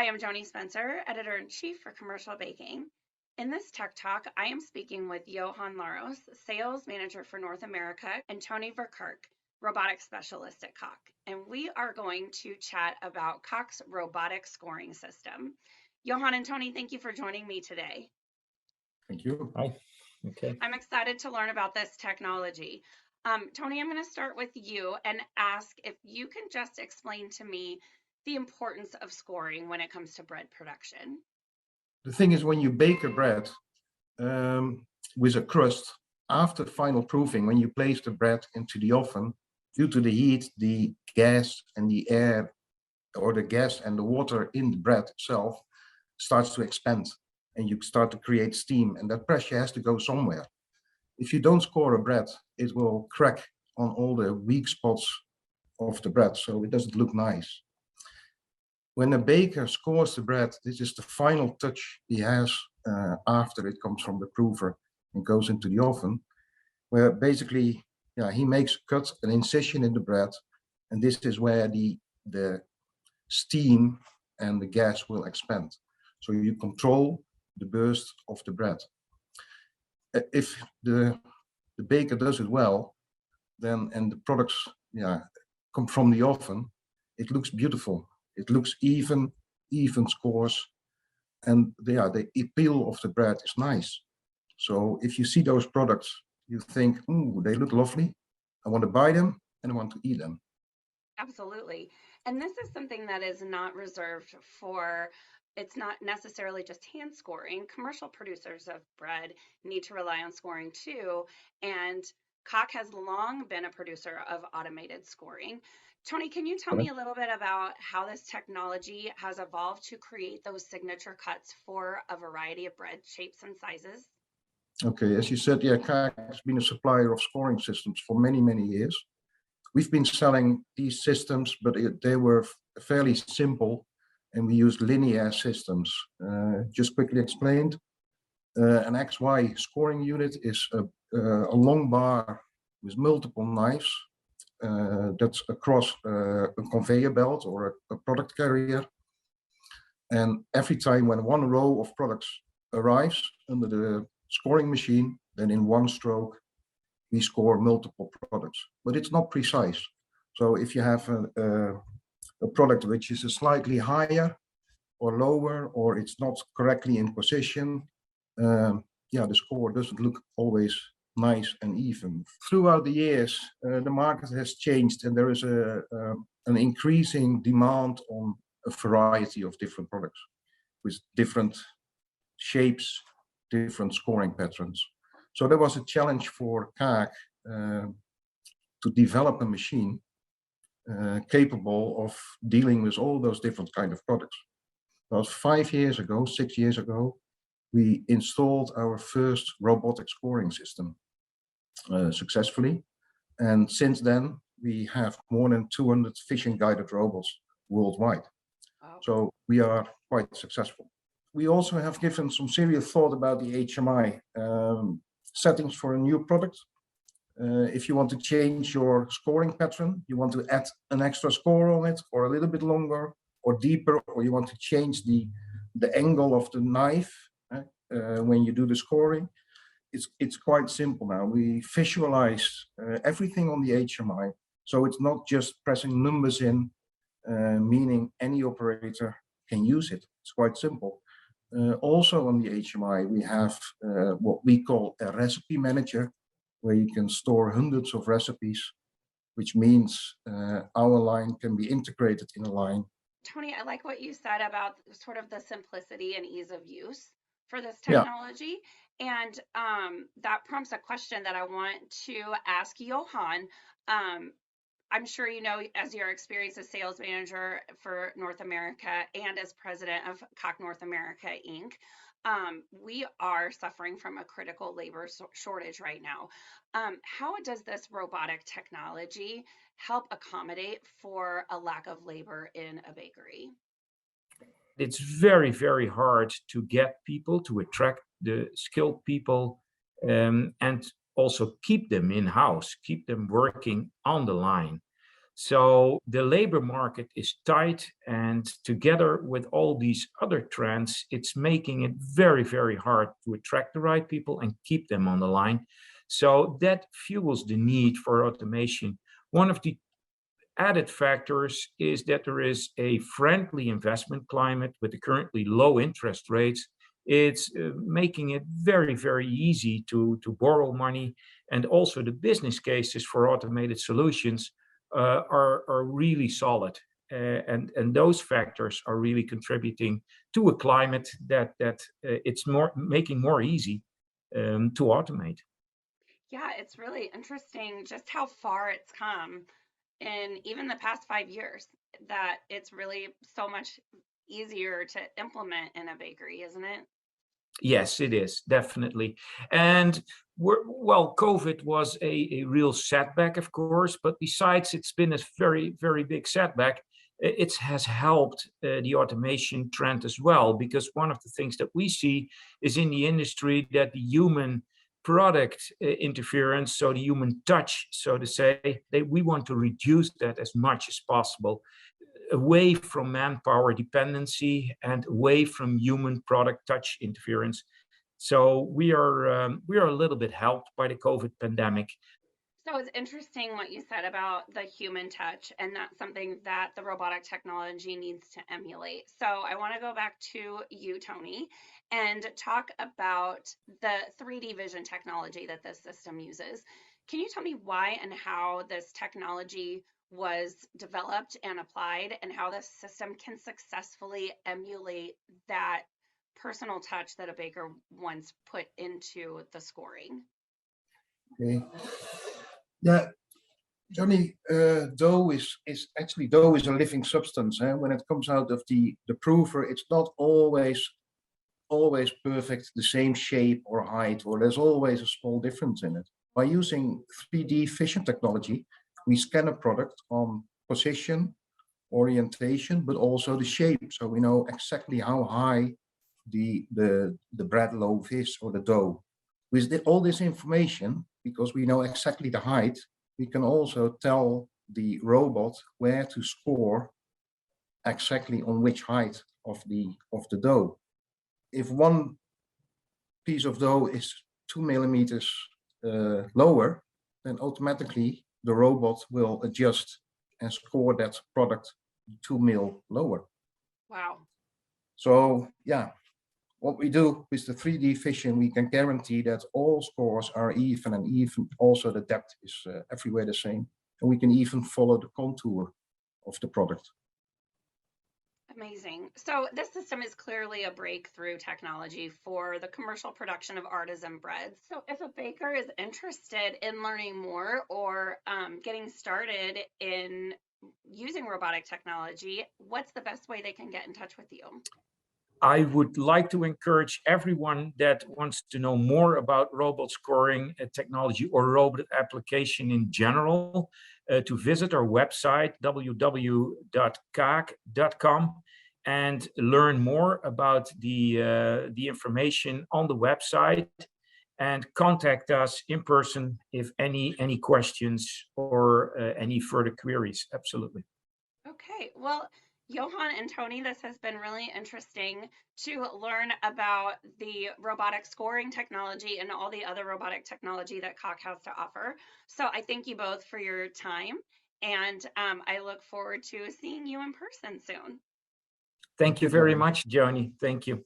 am Joni Spencer, Editor-in-Chief for Commercial Baking. In this Tech Talk, I am speaking with Johan Laros, Sales Manager for North America, and Teun Verkerk, Robotics Specialist at Kaak. And we are going to chat about Kaak's robotic scoring system. Johan and Tony, thank you for joining me today. Thank you. Hi. Okay. I'm excited to learn about this technology. Tony, I'm going to start with you and ask if you can just explain to me the importance of scoring when it comes to bread production. The thing is, when you bake a bread with a crust, after final proofing, when you place the bread into the oven, due to the heat, the gas and the air, or the gas and the water in the bread itself starts to expand, and you start to create steam, and that pressure has to go somewhere. If you don't score a bread, it will crack on all the weak spots of the bread, so it doesn't look nice. When a baker scores the bread, this is the final touch he has after it comes from the proofer and goes into the oven, where basically, he makes a cut, an incision in the bread, and this is where the steam and the gas will expand. So you control the burst of the bread. If the baker does it well, then and the products come from the oven, it looks beautiful. It looks even scores, and the appeal of the bread is nice. So if you see those products, you think, ooh, they look lovely. I want to buy them and I want to eat them. Absolutely. And this is something that is not reserved for, it's not necessarily just hand scoring. Commercial producers of bread need to rely on scoring too. And Kaak has long been a producer of automated scoring. Tony, can you tell me a little bit about how this technology has evolved to create those signature cuts for a variety of bread shapes and sizes? Okay, as you said, Kaak has been a supplier of scoring systems for many, many years. We've been selling these systems, but they were fairly simple, and we used linear systems. Just quickly explained, an XY scoring unit is a long bar with multiple knives that's across a conveyor belt or a product carrier. And every time when one row of products arrives under the scoring machine, then in one stroke, we score multiple products, but it's not precise. So if you have a product which is a slightly higher or lower, or it's not correctly in position, the score doesn't look always nice and even. Throughout the years, the market has changed, and there is an increasing demand on a variety of different products with different shapes, different scoring patterns. So there was a challenge for Kaak to develop a machine capable of dealing with all those different kind of products. About 6 years ago, we installed our first robotic scoring system successfully. And since then, we have more than 200 fishing guided robots worldwide. Wow. So we are quite successful. We also have given some serious thought about the HMI settings for a new product. If you want to change your scoring pattern, you want to add an extra score on it, or a little bit longer or deeper, or you want to change the angle of the knife when you do the scoring, it's quite simple now. We visualize everything on the HMI, so it's not just pressing numbers in, meaning any operator can use it. It's quite simple. Also on the HMI, we have what we call a recipe manager, where you can store hundreds of recipes, which means our line can be integrated in a line. Tony, I like what you said about sort of the simplicity and ease of use for this technology. Yeah. And that prompts a question that I want to ask Johan. I'm sure you know, as your experience as sales manager for North America and as president of Kaak North America, Inc., we are suffering from a critical labor shortage right now. How does this robotic technology help accommodate for a lack of labor in a bakery? It's very, very hard to get people, to attract the skilled people, and also keep them in-house, keep them working on the line. So the labor market is tight, and together with all these other trends, it's making it very, very hard to attract the right people and keep them on the line. So that fuels the need for automation. One of the added factors is that there is a friendly investment climate with the currently low interest rates. It's making it very, very easy to borrow money. And also the business cases for automated solutions are really solid. And those factors are really contributing to a climate that it's making more easy to automate. Yeah, it's really interesting just how far it's come in even the past 5 years, that it's really so much easier to implement in a bakery, isn't it? Yes, it is, definitely. And well, COVID was a real setback, of course, but besides it's been a very, very big setback, it has helped the automation trend as well, because one of the things that we see is in the industry that the human product interference, so the human touch, so to say, we want to reduce that as much as possible, away from manpower dependency and away from human product touch interference. So we are a little bit helped by the COVID pandemic. So it's interesting what you said about the human touch, and that's something that the robotic technology needs to emulate. So I want to go back to you, Tony, and talk about the 3D vision technology that this system uses. Can you tell me why and how this technology was developed and applied, and how this system can successfully emulate that personal touch that a baker once put into the scoring? Okay. Yeah, Johnny, dough is actually dough is a living substance. When it comes out of the prover, it's not always perfect, the same shape or height, or there's always a small difference in it. By using 3D vision technology, we scan a product on position, orientation, but also the shape. So we know exactly how high the bread loaf is, or the dough. With all this information, because we know exactly the height, we can also tell the robot where to score exactly on which height of the dough. If one piece of dough is 2 millimeters lower, then automatically the robot will adjust and score that product 2 mil lower. Wow. So yeah, what we do with the 3D vision, we can guarantee that all scores are even, and even also the depth is everywhere the same. And we can even follow the contour of the product. Amazing. So this system is clearly a breakthrough technology for the commercial production of artisan breads. So if a baker is interested in learning more, or getting started in using robotic technology, what's the best way they can get in touch with you? I would like to encourage everyone that wants to know more about robot scoring technology or robot application in general to visit our website, www.kaak.com, and learn more about the information on the website, and contact us in person if any questions or any further queries. Absolutely. Okay, well, Johan and Tony, this has been really interesting to learn about the robotic scoring technology and all the other robotic technology that Kaak has to offer. So I thank you both for your time, and I look forward to seeing you in person soon. Thank you very much, Johnny. Thank you.